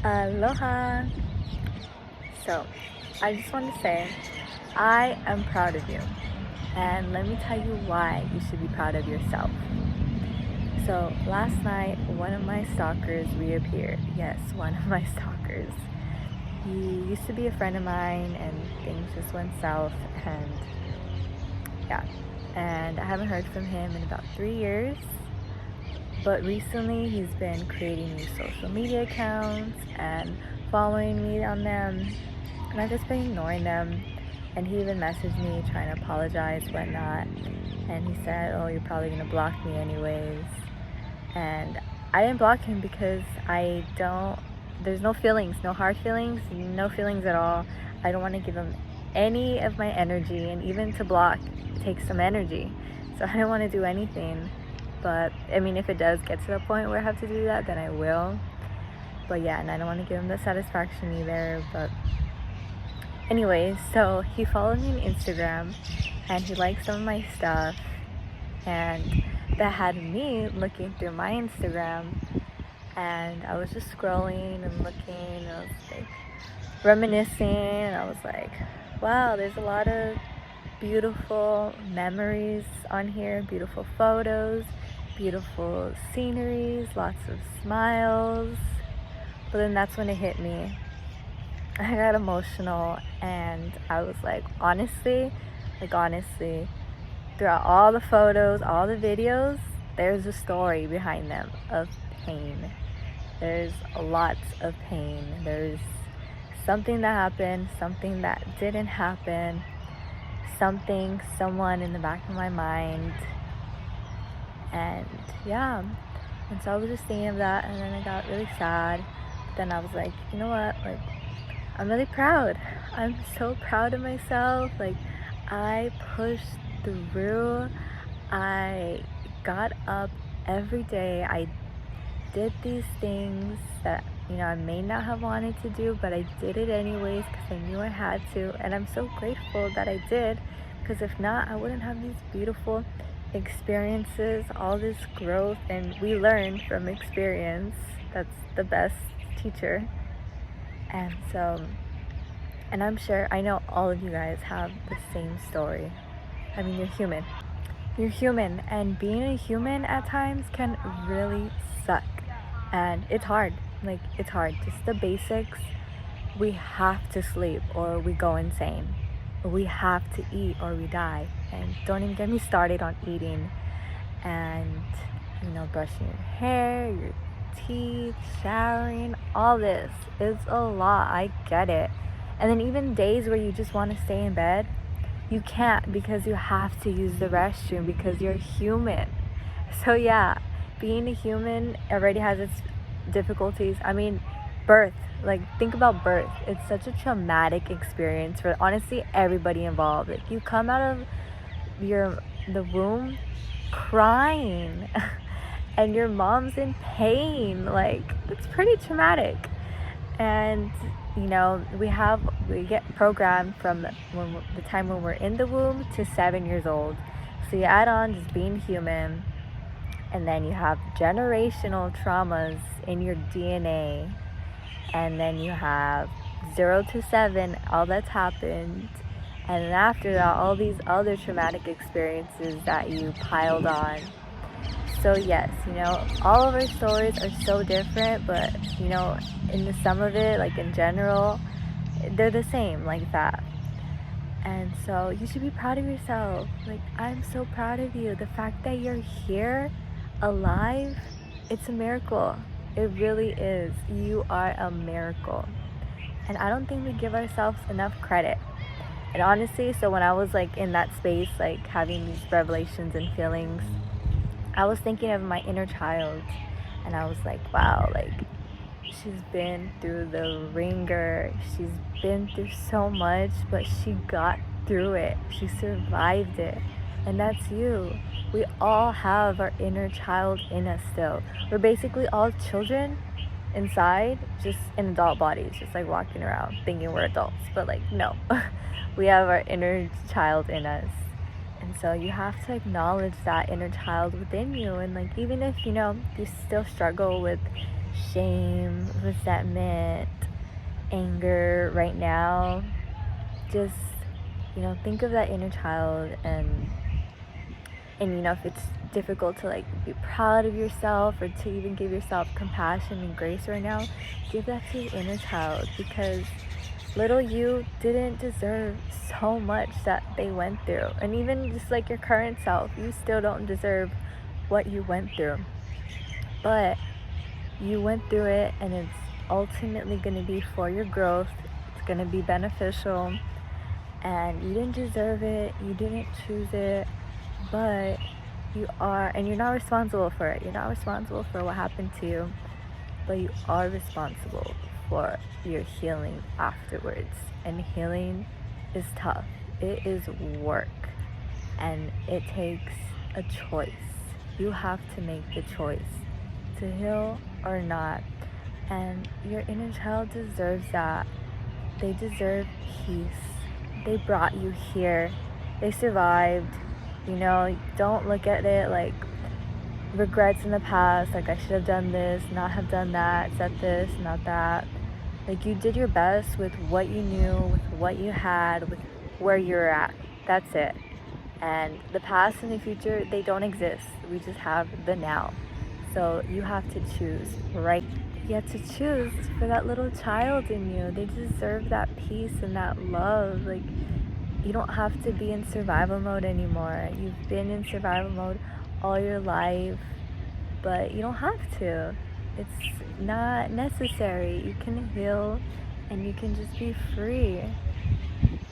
Aloha! So, I just want to say, I am proud of you. And let me tell you why you should be proud of yourself. So, last night, one of my stalkers reappeared. Yes, one of my stalkers. He used to be a friend of mine, and things just went south, and yeah. And I haven't heard from him in about 3 years. But recently, he's been creating new social media accounts and following me on them, and I've just been ignoring them. And he even messaged me trying to apologize, whatnot. And he said, "Oh, you're probably gonna block me anyways." And I didn't block him because there's no feelings, no hard feelings, no feelings at all. I don't want to give him any of my energy, and even to block takes some energy. So I don't want to do anything. But I mean, if it does get to the point where I have to do that, then I will. But yeah, and I don't want to give him the satisfaction either. But anyways, so he followed me on Instagram, and he liked some of my stuff, and that had me looking through my Instagram, and I was just scrolling and looking, and I was like reminiscing, and I was like, wow, there's a lot of beautiful memories on here, beautiful photos, beautiful sceneries, lots of smiles. But then that's when it hit me. I got emotional, and I was like, honestly, throughout all the photos, all the videos, there's a story behind them of pain. There's lots of pain. There's something that happened, something that didn't happen, someone in the back of my mind. And yeah, and so I was just thinking of that, and then I got really sad. But then I was like, you know what, like, I'm really proud. I'm so proud of myself. Like, I pushed through. I got up every day. I did these things that, I may not have wanted to do, but I did it anyways because I knew I had to. And I'm so grateful that I did, because if not, I wouldn't have these beautiful experiences, all this growth. And we learn from experience. That's the best teacher. And so, and I'm sure, I know all of you guys have the same story. I mean, you're human. You're human, and being a human at times can really suck. And it's hard. Like, it's hard. Just the basics. We have to sleep or we go insane. We have to eat or we die. And don't even get me started on eating and, brushing your hair, your teeth, showering, all this. It's a lot. I get it. And then even days where you just want to stay in bed, you can't, because you have to use the restroom because you're human. So yeah, being a human already has its difficulties. I mean, birth, like, think about birth. It's such a traumatic experience for honestly everybody involved. Like, you come out of the womb crying and your mom's in pain. Like, it's pretty traumatic. And we get programmed from the time when we're in the womb to 7 years old. So you add on just being human, and then you have generational traumas in your DNA, and then you have 0 to 7, all that's happened, and then after that, all these other traumatic experiences that you piled on. So yes, all of our stories are so different, but in the sum of it, like in general, they're the same, like that. And so you should be proud of yourself. Like, I'm so proud of you. The fact that you're here, alive, it's a miracle. It really is. You are a miracle. And I don't think we give ourselves enough credit. And honestly, so when I was like in that space, like having these revelations and feelings, I was thinking of my inner child, and I was like, wow, like, she's been through the ringer, she's been through so much, but she got through it, she survived it. And that's you. We all have our inner child in us still. We're basically all children inside, just in adult bodies, just like walking around thinking we're adults, but like, no. We have our inner child in us. And so you have to acknowledge that inner child within you. And like, even if you still struggle with shame, resentment, anger right now, just, think of that inner child, and if it's difficult to like be proud of yourself or to even give yourself compassion and grace right now, give that to your inner child, because little you didn't deserve so much that they went through. And even just like your current self, you still don't deserve what you went through, but you went through it, and it's ultimately going to be for your growth. It's going to be beneficial, and you didn't deserve it, you didn't choose it, but you are, and you're not responsible for it. You're not responsible for what happened to you, but you are responsible for your healing afterwards. And healing is tough. It is work, and it takes a choice. You have to make the choice to heal or not. And your inner child deserves that. They deserve peace. They brought you here. They survived. Don't look at it like regrets in the past, like I should have done this, not have done that, said this, not that. Like, you did your best with what you knew, with what you had, with where you're at. That's it. And the past and the future, they don't exist. We just have the now. So you have to choose, right? You have to choose for that little child in you. They deserve that peace and that love. Like, you don't have to be in survival mode anymore. You've been in survival mode all your life, but you don't have to. It's not necessary. You can heal, and you can just be free.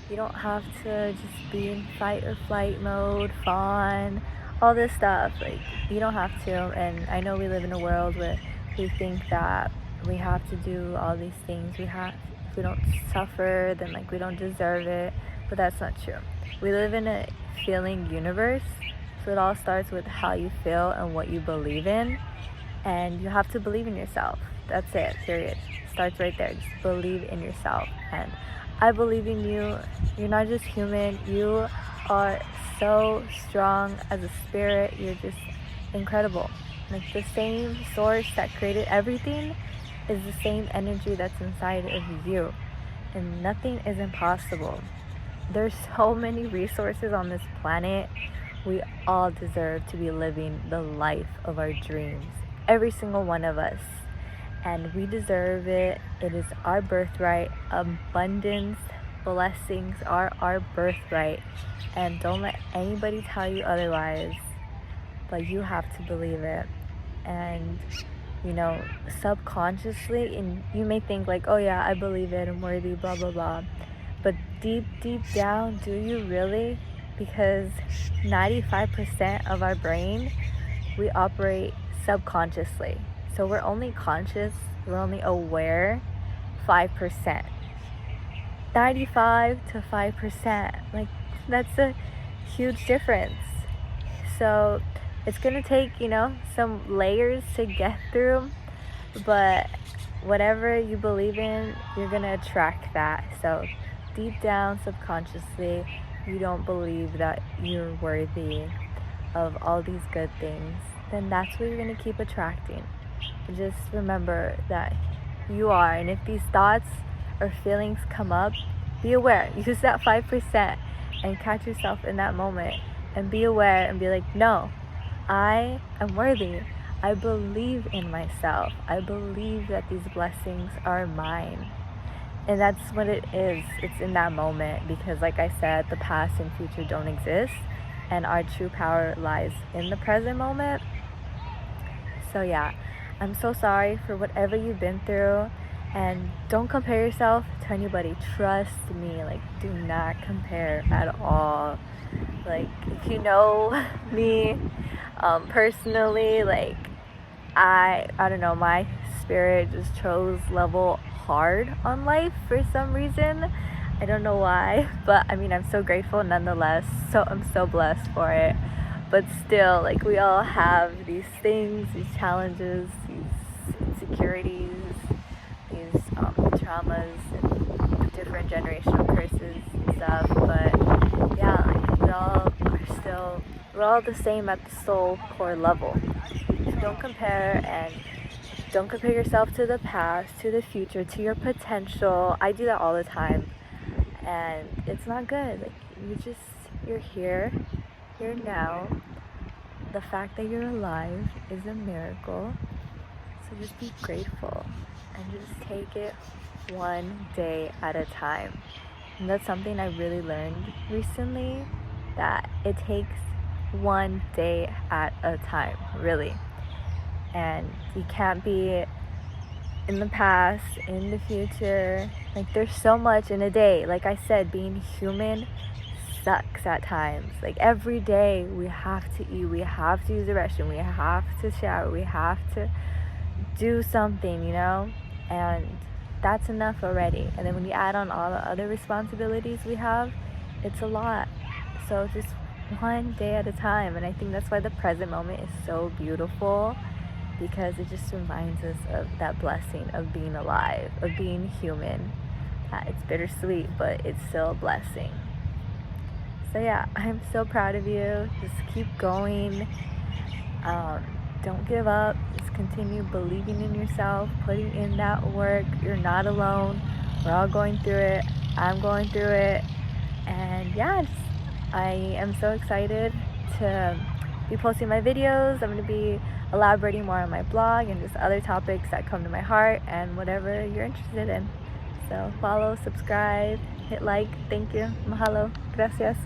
You don't have to just be in fight or flight mode, fawn, all this stuff. Like, you don't have to. And I know we live in a world where we think that we have to do all these things. If we don't suffer, then like we don't deserve it. But that's not true. We live in a feeling universe, so it all starts with how you feel and what you believe in, and you have to believe in yourself. That's it, period. It starts right there. Just believe in yourself, and I believe in you. You're not just human. You are so strong as a spirit. You're just incredible. Like, the same source that created everything is the same energy that's inside of you, and nothing is impossible. There's so many resources on this planet. We all deserve to be living the life of our dreams. Every single one of us. And we deserve it. It is our birthright. Abundance, blessings are our birthright. And don't let anybody tell you otherwise. But you have to believe it. And, subconsciously, and you may think like, oh yeah, I believe it, I'm worthy, blah, blah, blah. But deep down, do you really? Because 95% of our brain, we operate subconsciously. So we're only conscious, we're only aware 5%. 95 to 5%. Like, that's a huge difference. So it's going to take, some layers to get through. But whatever you believe in, you're going to attract that. So deep down, subconsciously, you don't believe that you're worthy of all these good things, then that's what you're going to keep attracting. Just remember that you are, and if these thoughts or feelings come up, be aware. Use that 5% and catch yourself in that moment, and be aware and be like, no, I am worthy. I believe in myself. I believe that these blessings are mine. And that's what it is. It's in that moment, because like I said, the past and future don't exist, and our true power lies in the present moment. So yeah, I'm so sorry for whatever you've been through, and don't compare yourself to anybody. Trust me, like, do not compare at all. Like, if you know me personally, like, I don't know, my spirit just chose level hard on life for some reason. I don't know why, but I mean, I'm so grateful nonetheless. So I'm so blessed for it. But still, like, we all have these things, these challenges, these insecurities, these traumas, and different generational curses and stuff. But yeah, like, we're all the same at the soul core level. So don't compare, and don't compare yourself to the past, to the future, to your potential. I do that all the time, and it's not good. Like, you're here now. The fact that you're alive is a miracle. So just be grateful and just take it one day at a time. And that's something I really learned recently, that it takes one day at a time, really. And you can't be in the past, in the future. Like, there's so much in a day. Like I said, being human sucks at times. Like, every day we have to eat, we have to use the restroom, we have to shower, we have to do something, you know? And that's enough already. And then when you add on all the other responsibilities we have, it's a lot. So just one day at a time. And I think that's why the present moment is so beautiful, because it just reminds us of that blessing of being alive, of being human. It's bittersweet, but it's still a blessing. So yeah, I'm so proud of you. Just keep going. Don't give up. Just continue believing in yourself, putting in that work. You're not alone. We're all going through it. I'm going through it. And yeah, I am so excited to be posting my videos. I'm going to be elaborating more on my blog and just other topics that come to my heart and whatever you're interested in. So follow, subscribe, hit like. Thank you. Mahalo. Gracias.